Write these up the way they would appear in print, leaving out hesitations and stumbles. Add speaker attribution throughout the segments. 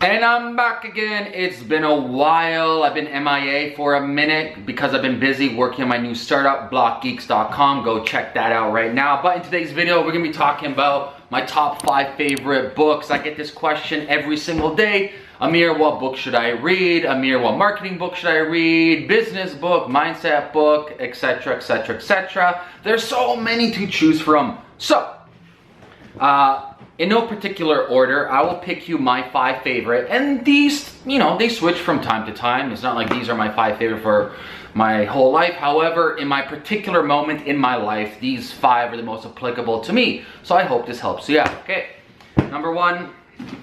Speaker 1: And I'm back again. It's been a while. I've been MIA for a minute because I've been busy working on my new startup, blockgeeks.com. Go check that out right now. But in today's video, we're gonna be talking about my top 5 favorite books. I get this question every single day. Amir, what book should I read? Amir, what marketing book should I read? Business book, mindset book, etc, etc, etc. There's so many to choose from. So, in no particular order, I will pick you my 5 favorite, and these, you know, they switch from time to time. It's not like these are my 5 favorite for my whole life. However, in my particular moment in my life, these 5 are the most applicable to me. So I hope this helps you out, okay? Number 1,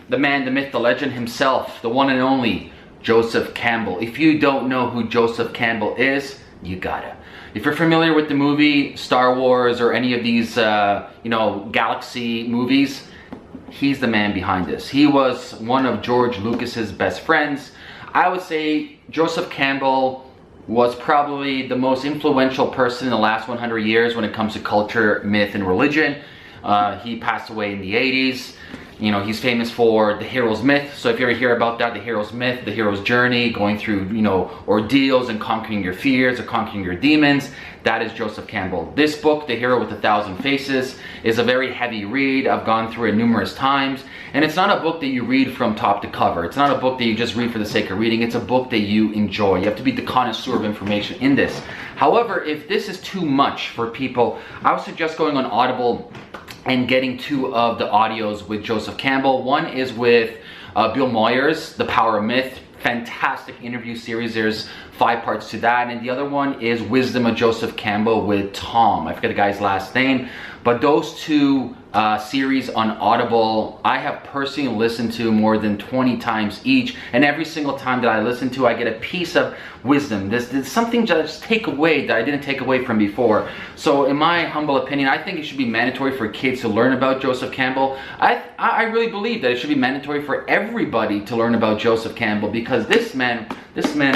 Speaker 1: the man, the myth, the legend himself, the one and only Joseph Campbell. If you don't know who Joseph Campbell is, you gotta. If you're familiar with the movie Star Wars or any of these, you know, galaxy movies, he's the man behind this. He was one of George Lucas's best friends. I would say Joseph Campbell was probably the most influential person in the last 100 years when it comes to culture, myth, and religion. He passed away in the 80s. You know, he's famous for the hero's myth. So if you ever hear about that, the hero's myth, the hero's journey, going through, you know, ordeals and conquering your fears or conquering your demons, that is Joseph Campbell. This book, The Hero with 1,000 Faces, is a very heavy read. I've gone through it numerous times. And it's not a book that you read from top to cover. It's not a book that you just read for the sake of reading. It's a book that you enjoy. You have to be the connoisseur of information in this. However, if this is too much for people, I would suggest going on Audible and getting 2 of the audios with Joseph Campbell. One is with Bill Moyers, The Power of Myth. Fantastic interview series. There's 5 parts to that. And the other one is Wisdom of Joseph Campbell with Tom. I forget the guy's last name. But those 2 series on Audible, I have personally listened to more than 20 times each. And every single time that I listen to, I get a piece of wisdom. There's something to just take away that I didn't take away from before. So in my humble opinion, I think it should be mandatory for kids to learn about Joseph Campbell. I really believe that it should be mandatory for everybody to learn about Joseph Campbell, because this man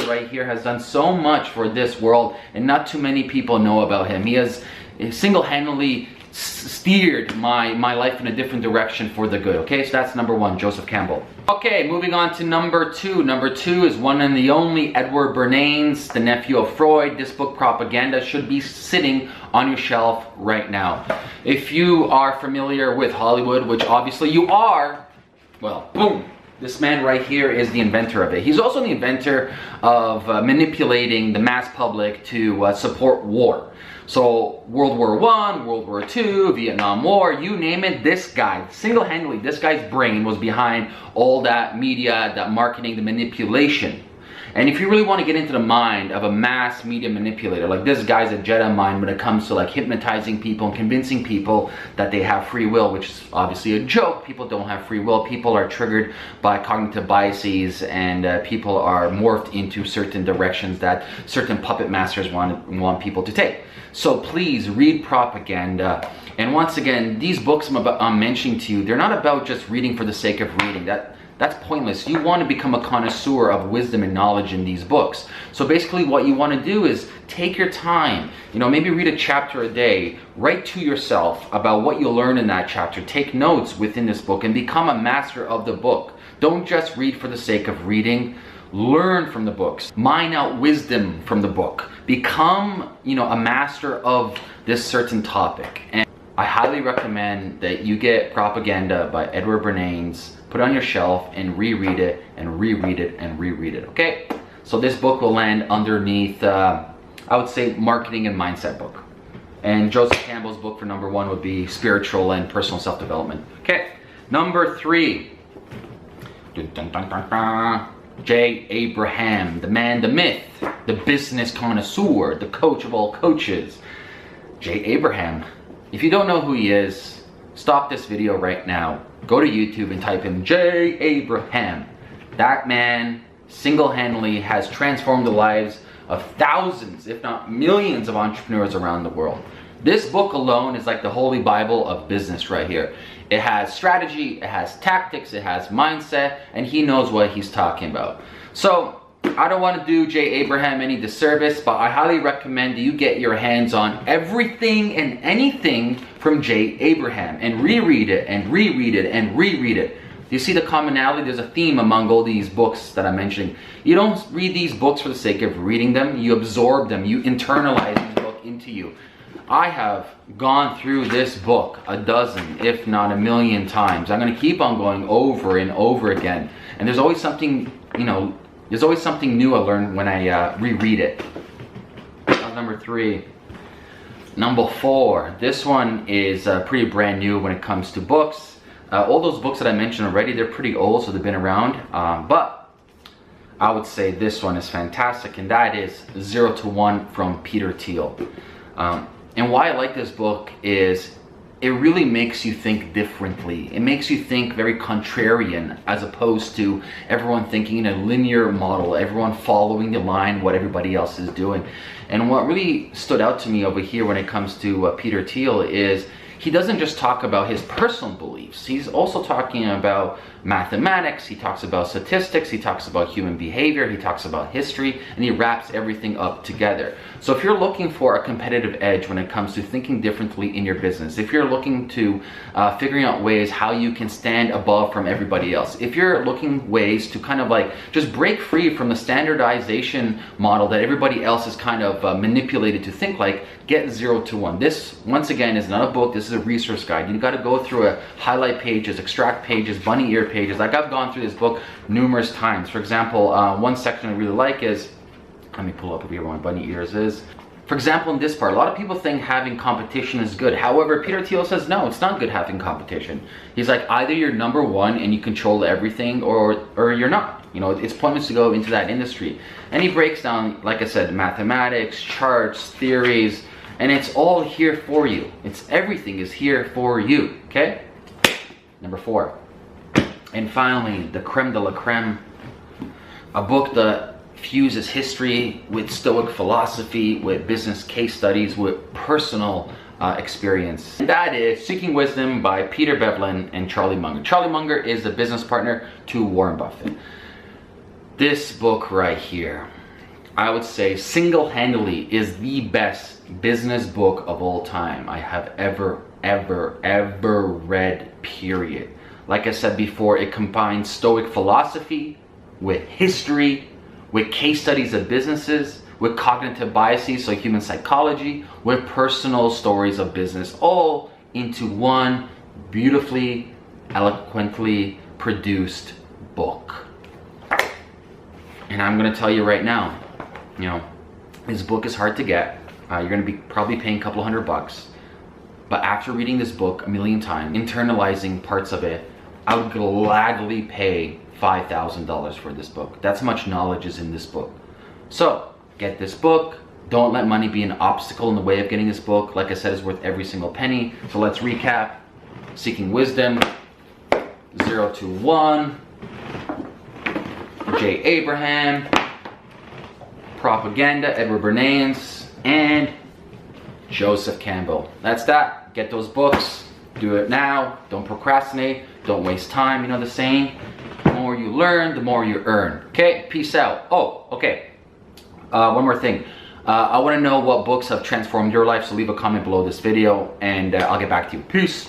Speaker 1: right here has done so much for this world, and not too many people know about him. He has single-handedly steered my life in a different direction for the good. Okay, so that's number 1, Joseph Campbell. Okay, moving on to number 2. Number 2 is one and the only Edward Bernays, the nephew of Freud. This book, Propaganda, should be sitting on your shelf right now. If you are familiar with Hollywood, which obviously you are, well, boom. This man right here is the inventor of it. He's also the inventor of manipulating the mass public to support war. So World War I, World War II, Vietnam War, you name it, this guy, single-handedly, this guy's brain was behind all that media, that marketing, the manipulation. And if you really want to get into the mind of a mass media manipulator, like this guy's a Jedi mind when it comes to like hypnotizing people and convincing people that they have free will, which is obviously a joke. People don't have free will. People are triggered by cognitive biases, and people are morphed into certain directions that certain puppet masters want people to take. So please read Propaganda. And once again, these books I'm mentioning to you, they're not about just reading for the sake of reading. That's pointless. You want to become a connoisseur of wisdom and knowledge in these books. So basically what you want to do is take your time, you know, maybe read a chapter a day, write to yourself about what you learn in that chapter, take notes within this book, and become a master of the book. Don't just read for the sake of reading. Learn from the books. Mine out wisdom from the book. Become, you know, a master of this certain topic. And I highly recommend that you get Propaganda by Edward Bernays, put it on your shelf, and reread it, and reread it, and reread it, okay? So this book will land underneath, I would say, marketing and mindset book. And Joseph Campbell's book for number 1 would be spiritual and personal self-development. Okay, number 3. Dun, dun, dun, dun, dun. J. Abraham, the man, the myth, the business connoisseur, the coach of all coaches. J. Abraham. If you don't know who he is, stop this video right now. Go to YouTube and type in J. Abraham. That man single-handedly has transformed the lives of thousands, if not millions, of entrepreneurs around the world. This book alone is like the holy Bible of business right here. It has strategy, it has tactics, it has mindset, and he knows what he's talking about. So I don't want to do J. Abraham any disservice, but I highly recommend you get your hands on everything and anything from J. Abraham and reread it and reread it and reread it. Do you see the commonality? There's a theme among all these books that I'm mentioning. You don't read these books for the sake of reading them. You absorb them. You internalize these books into you. I have gone through this book a dozen, if not a million times. I'm going to keep on going over and over again. And there's always something, you know, there's always something new I learn when I reread it. That's number 3. Number 4. This one is pretty brand new when it comes to books. All those books that I mentioned already, they're pretty old, so they've been around. But I would say this one is fantastic, and that is 0 to 1 from Peter Thiel. And why I like this book is it really makes you think differently. It makes you think very contrarian, as opposed to everyone thinking in a linear model, everyone following the line, what everybody else is doing. And what really stood out to me over here when it comes to Peter Thiel is he doesn't just talk about his personal beliefs. He's also talking about mathematics, he talks about statistics, he talks about human behavior, he talks about history, and he wraps everything up together. So if you're looking for a competitive edge when it comes to thinking differently in your business, if you're looking to figuring out ways how you can stand above from everybody else, if you're looking ways to kind of like just break free from the standardization model that everybody else is kind of manipulated to think like, get 0 to 1. This, once again, is not a book. This is a resource guide. You got to go through a highlight pages, extract pages, bunny ear pages. Like, I've gone through this book numerous times. For example, one section I really like is, let me pull up over here where my bunny ears is. For example, in this part, a lot of people think having competition is good. However, Peter Thiel says, no, it's not good having competition. He's like, either you're number one and you control everything, or you're not. You know, it's pointless to go into that industry. And he breaks down, like I said, mathematics, charts, theories, and it's all here for you. Everything is here for you, okay? Number 4. And finally, the creme de la creme, a book that fuses history with Stoic philosophy, with business case studies, with personal experience. And that is Seeking Wisdom by Peter Bevlin and Charlie Munger. Charlie Munger is a business partner to Warren Buffett. This book right here, I would say single-handedly is the best business book of all time I have ever read, period. Like I said before, it combines Stoic philosophy with history, with case studies of businesses, with cognitive biases, so human psychology, with personal stories of business, all into one beautifully, eloquently produced book. And I'm gonna tell you right now, you know, this book is hard to get. You're gonna be probably paying a couple $100. But after reading this book a million times, internalizing parts of it, I would gladly pay $5,000 for this book. That's how much knowledge is in this book. So get this book. Don't let money be an obstacle in the way of getting this book. Like I said, it's worth every single penny. So let's recap. Seeking Wisdom, 0 to 1, J. Abraham, Propaganda, Edward Bernays, and Joseph Campbell. That's that. Get those books. Do it now. Don't procrastinate. Don't waste time. You know the saying? The more you learn, the more you earn. Okay? Peace out. Oh, okay. One more thing. I want to know what books have transformed your life, so leave a comment below this video, and I'll get back to you. Peace.